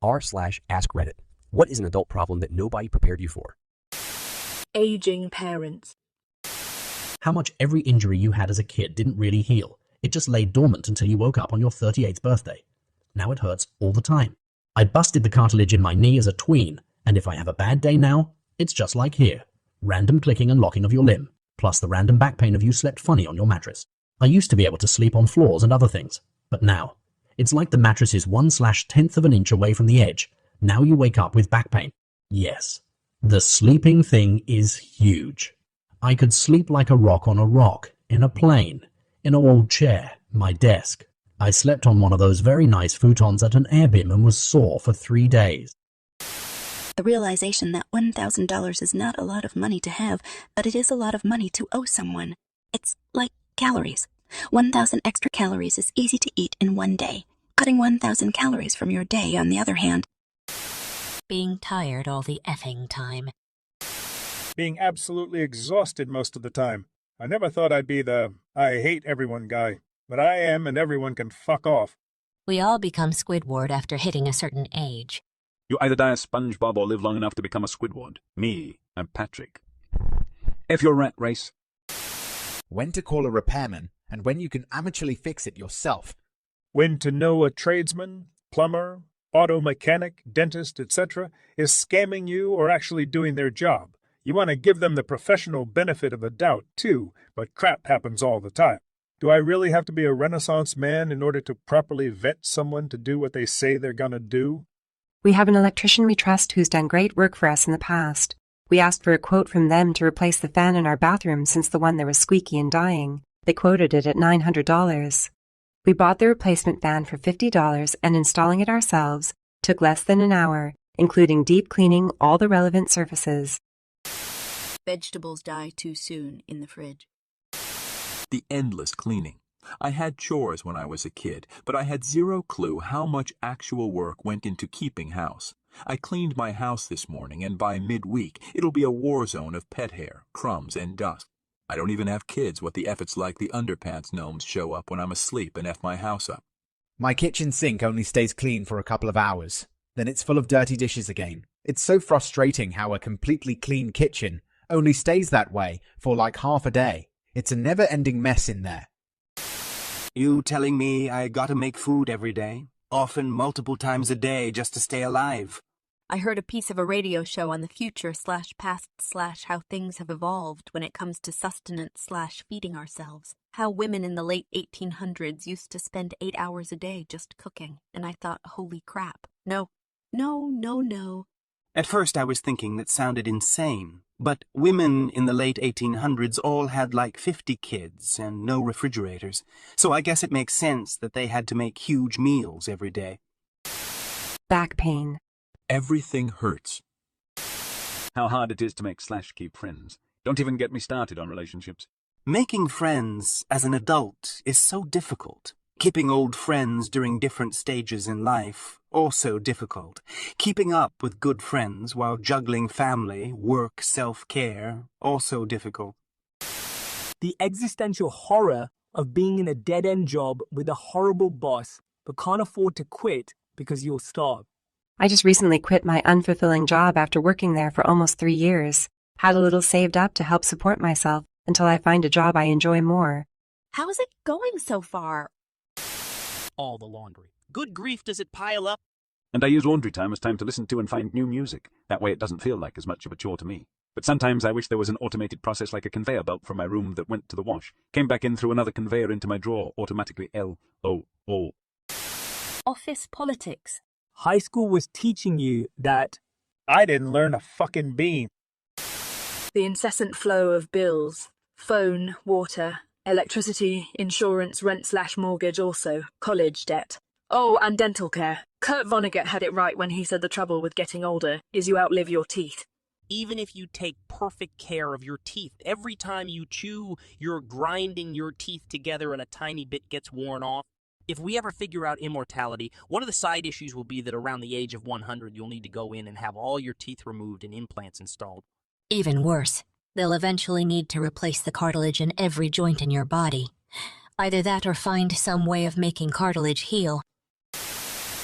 r/askreddit. What is an adult problem that nobody prepared you for? Aging parents. How much every injury you had as a kid didn't really heal. It just lay dormant until you woke up on your 38th birthday. Now it hurts all the time. I busted the cartilage in my knee as a tween, and if I have a bad day now, it's just like here. Random clicking and locking of your limb, plus the random back pain of you slept funny on your mattress. I used to be able to sleep on floors and other things, but now, it's like the mattress is 1/10th of an inch away from the edge. Now you wake up with back pain. Yes, the sleeping thing is huge. I could sleep like a rock on a rock, in a plane, in an old chair, my desk. I slept on one of those very nice futons at an airbim and was sore for 3 days. The realization that $1,000 is not a lot of money to have, but it is a lot of money to owe someone. It's like calories. 1,000 extra calories is easy to eat in one day. Cutting 1,000 calories from your day, on the other hand. Being tired all the effing time. Being absolutely exhausted most of the time. I never thought I'd be the I hate everyone guy, but I am, and everyone can fuck off. We all become Squidward after hitting a certain age. You either die as SpongeBob or live long enough to become a Squidward. Me, I'm Patrick. F your rat race. When to call a repairman, and when you can amateurly fix it yourself. When to know a tradesman, plumber, auto mechanic, dentist, etc. is scamming you or actually doing their job. You want to give them the professional benefit of the doubt, too, but crap happens all the time. Do I really have to be a Renaissance man in order to properly vet someone to do what they say they're gonna do? We have an electrician we trust who's done great work for us in the past. We asked for a quote from them to replace the fan in our bathroom since the one there was squeaky and dying. They quoted it at $900. We bought the replacement fan for $50 and installing it ourselves took less than an hour, including deep cleaning all the relevant surfaces. Vegetables die too soon in the fridge. The endless cleaning. I had chores when I was a kid, but I had zero clue how much actual work went into keeping house. I cleaned my house this morning, and by midweek, it'll be a war zone of pet hair, crumbs, and dust. I don't even have kids. What the F it's like the underpants gnomes show up when I'm asleep and F my house up. My kitchen sink only stays clean for a couple of hours. Then it's full of dirty dishes again. It's so frustrating how a completely clean kitchen only stays that way for like half a day. It's a never-ending mess in there. You telling me I gotta make food every day, often multiple times a day just to stay alive? I heard a piece of a radio show on the future/past/how things have evolved when it comes to sustenance/feeding ourselves. How women in the late 1800s used to spend 8 hours a day just cooking. And I thought, holy crap. No. At first I was thinking that sounded insane. But women in the late 1800s all had like 50 kids and no refrigerators. So I guess it makes sense that they had to make huge meals every day. Back pain. Everything hurts. How hard it is to make/keep friends. Don't even get me started on relationships. Making friends as an adult is so difficult. Keeping old friends during different stages in life, also difficult. Keeping up with good friends while juggling family, work, self-care, also difficult. The existential horror of being in a dead-end job with a horrible boss but can't afford to quit because you'll starve. I just recently quit my unfulfilling job after working there for almost 3 years. Had a little saved up to help support myself until I find a job I enjoy more. How's it going so far? All the laundry. Good grief, does it pile up? And I use laundry time as time to listen to and find new music. That way it doesn't feel like as much of a chore to me. But sometimes I wish there was an automated process like a conveyor belt from my room that went to the wash, came back in through another conveyor into my drawer, automatically LOO. Office politics. High school was teaching you that I didn't learn a fucking bean. The incessant flow of bills. Phone, water, electricity, insurance, rent/mortgage also, college debt. Oh, and dental care. Kurt Vonnegut had it right when he said the trouble with getting older is you outlive your teeth. Even if you take perfect care of your teeth, every time you chew, you're grinding your teeth together and a tiny bit gets worn off. If we ever figure out immortality, one of the side issues will be that around the age of 100, you'll need to go in and have all your teeth removed and implants installed. Even worse, they'll eventually need to replace the cartilage in every joint in your body. Either that or find some way of making cartilage heal.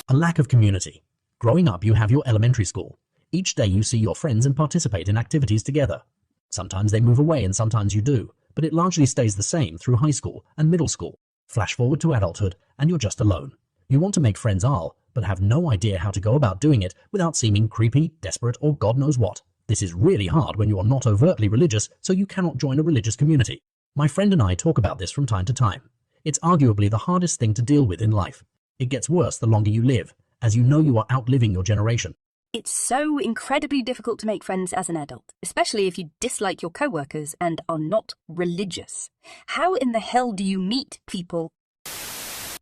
A lack of community. Growing up, you have your elementary school. Each day you see your friends and participate in activities together. Sometimes they move away and sometimes you do, but it largely stays the same through high school and middle school. Flash forward to adulthood and you're just alone. You want to make friends all, but have no idea how to go about doing it without seeming creepy, desperate, or God knows what. This is really hard when you are not overtly religious, so you cannot join a religious community. My friend and I talk about this from time to time. It's arguably the hardest thing to deal with in life. It gets worse the longer you live, as you know you are outliving your generation. It's so incredibly difficult to make friends as an adult, especially if you dislike your coworkers and are not religious. How in the hell do you meet people?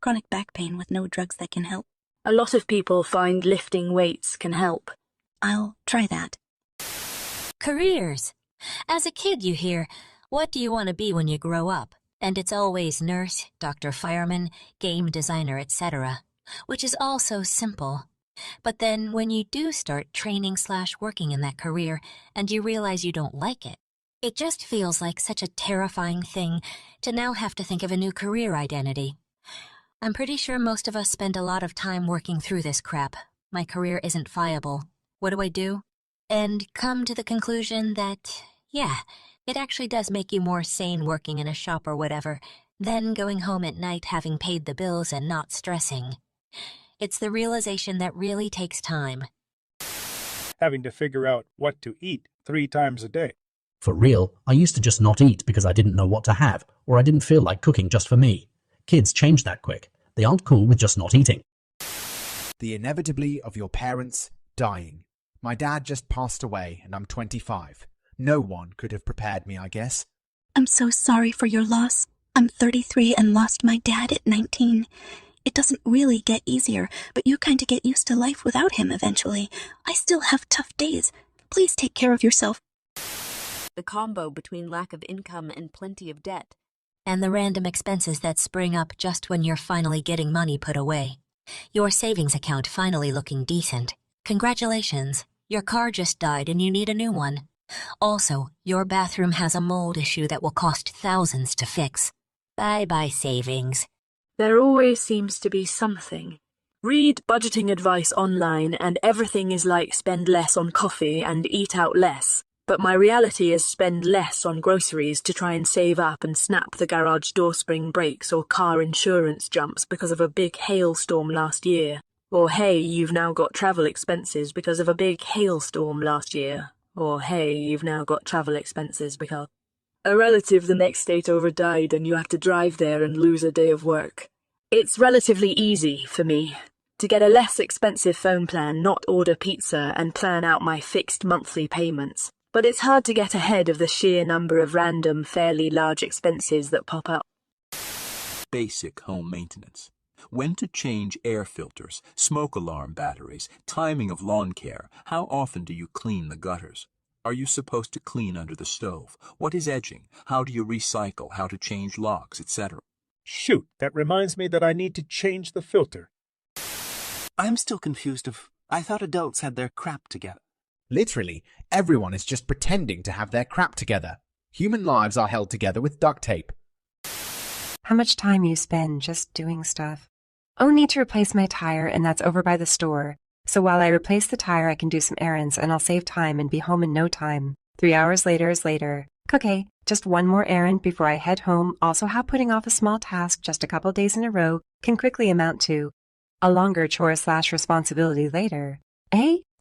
Chronic back pain with no drugs that can help. A lot of people find lifting weights can help. I'll try that. Careers. As a kid, you hear, "What do you want to be when you grow up?" And it's always nurse, doctor, fireman, game designer, etc., which is all so simple. But then when you do start training/working in that career and you realize you don't like it, it just feels like such a terrifying thing to now have to think of a new career identity. I'm pretty sure most of us spend a lot of time working through this crap. My career isn't viable. What do I do? And come to the conclusion that, yeah, it actually does make you more sane working in a shop or whatever than going home at night having paid the bills and not stressing. It's the realization that really takes time. Having to figure out what to eat 3 times a day. For real, I used to just not eat because I didn't know what to have, or I didn't feel like cooking just for me. Kids change that quick. They aren't cool with just not eating. The inevitability of your parents dying. My dad just passed away and I'm 25. No one could have prepared me, I guess. I'm so sorry for your loss. I'm 33 and lost my dad at 19. It doesn't really get easier, but you kind of get used to life without him eventually. I still have tough days. Please take care of yourself. The combo between lack of income and plenty of debt. And the random expenses that spring up just when you're finally getting money put away. Your savings account finally looking decent. Congratulations, your car just died and you need a new one. Also, your bathroom has a mold issue that will cost thousands to fix. Bye-bye savings. There always seems to be something. Read budgeting advice online and everything is like spend less on coffee and eat out less. But my reality is spend less on groceries to try and save up and snap the garage door spring breaks or car insurance jumps because of a big hailstorm last year. Or hey, you've now got travel expenses because of a big hailstorm last year. Or hey, you've now got travel expenses because a relative the next state over died and you have to drive there and lose a day of work. It's relatively easy for me to get a less expensive phone plan, not order pizza and plan out my fixed monthly payments. But it's hard to get ahead of the sheer number of random, fairly large expenses that pop up. Basic home maintenance. When to change air filters, smoke alarm batteries, timing of lawn care. How often do you clean the gutters? Are you supposed to clean under the stove? What is edging? How do you recycle? How to change locks, etc.? Shoot, that reminds me that I need to change the filter. I'm still confused I thought adults had their crap together. Literally, everyone is just pretending to have their crap together. Human lives are held together with duct tape. How much time you spend just doing stuff. Oh, need to replace my tire, and that's over by the store. So while I replace the tire, I can do some errands, and I'll save time and be home in no time. 3 hours later is later. Okay, just one more errand before I head home. Also how putting off a small task just a couple days in a row can quickly amount to a longer chore/responsibility later.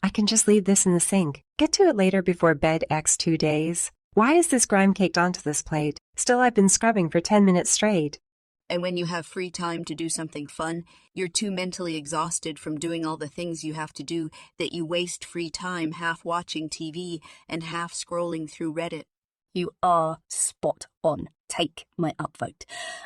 I can just leave this in the sink. Get to it later before bed X 2 days. Why is this grime caked onto this plate? Still, I've been scrubbing for 10 minutes straight. And when you have free time to do something fun, you're too mentally exhausted from doing all the things you have to do that you waste free time half watching TV and half scrolling through Reddit. You are spot on. Take my upvote.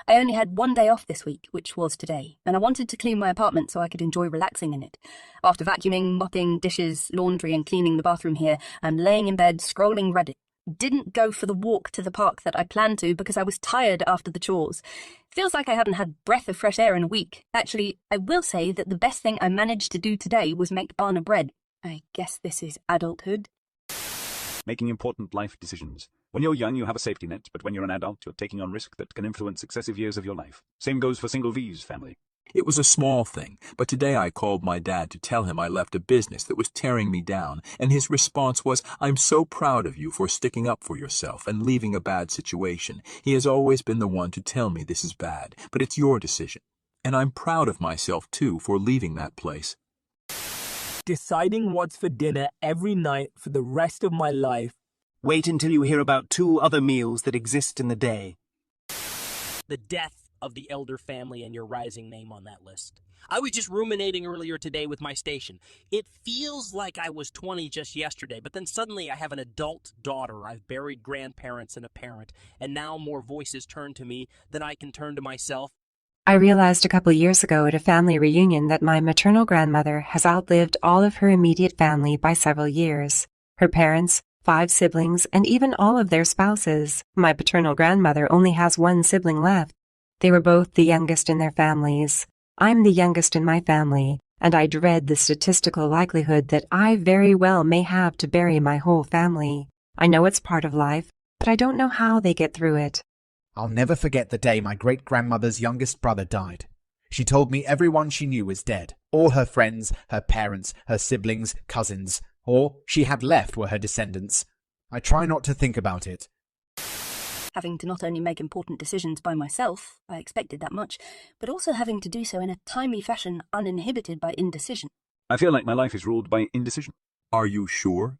I only had 1 day off this week, which was today, and I wanted to clean my apartment so I could enjoy relaxing in it. After vacuuming, mopping, dishes, laundry, and cleaning the bathroom here, I'm laying in bed scrolling Reddit. Didn't go for the walk to the park that I planned to because I was tired after the chores. Feels like I haven't had breath of fresh air in a week. Actually, I will say that the best thing I managed to do today was make banana bread. I guess this is adulthood. Making important life decisions. When you're young, you have a safety net, but when you're an adult, you're taking on risk that can influence successive years of your life. Same goes for single V's family. It was a small thing, but today I called my dad to tell him I left a business that was tearing me down, and his response was, "I'm so proud of you for sticking up for yourself and leaving a bad situation. He has always been the one to tell me this is bad, but it's your decision. And I'm proud of myself, too, for leaving that place." Deciding what's for dinner every night for the rest of my life. Wait until you hear about 2 other meals that exist in the day. The death of the elder family and your rising name on that list. I was just ruminating earlier today with my station. It feels like I was 20 just yesterday, but then suddenly I have an adult daughter. I've buried grandparents and a parent, and now more voices turn to me than I can turn to myself. I realized a couple years ago at a family reunion that my maternal grandmother has outlived all of her immediate family by several years. Her parents, 5 siblings, and even all of their spouses. My paternal grandmother only has 1 sibling left. They were both the youngest in their families. I'm the youngest in my family, and I dread the statistical likelihood that I very well may have to bury my whole family. I know it's part of life, but I don't know how they get through it. I'll never forget the day my great-grandmother's youngest brother died. She told me everyone she knew was dead. All her friends, her parents, her siblings, cousins. All she had left were her descendants. I try not to think about it. Having to not only make important decisions by myself, I expected that much, but also having to do so in a timely fashion uninhibited by indecision. I feel like my life is ruled by indecision. Are you sure?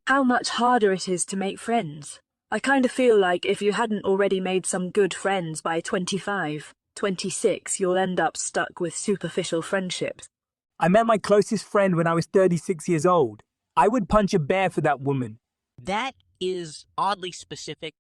How much harder it is to make friends. I kind of feel like if you hadn't already made some good friends by 25, 26, you'll end up stuck with superficial friendships. I met my closest friend when I was 36 years old. I would punch a bear for that woman. That is oddly specific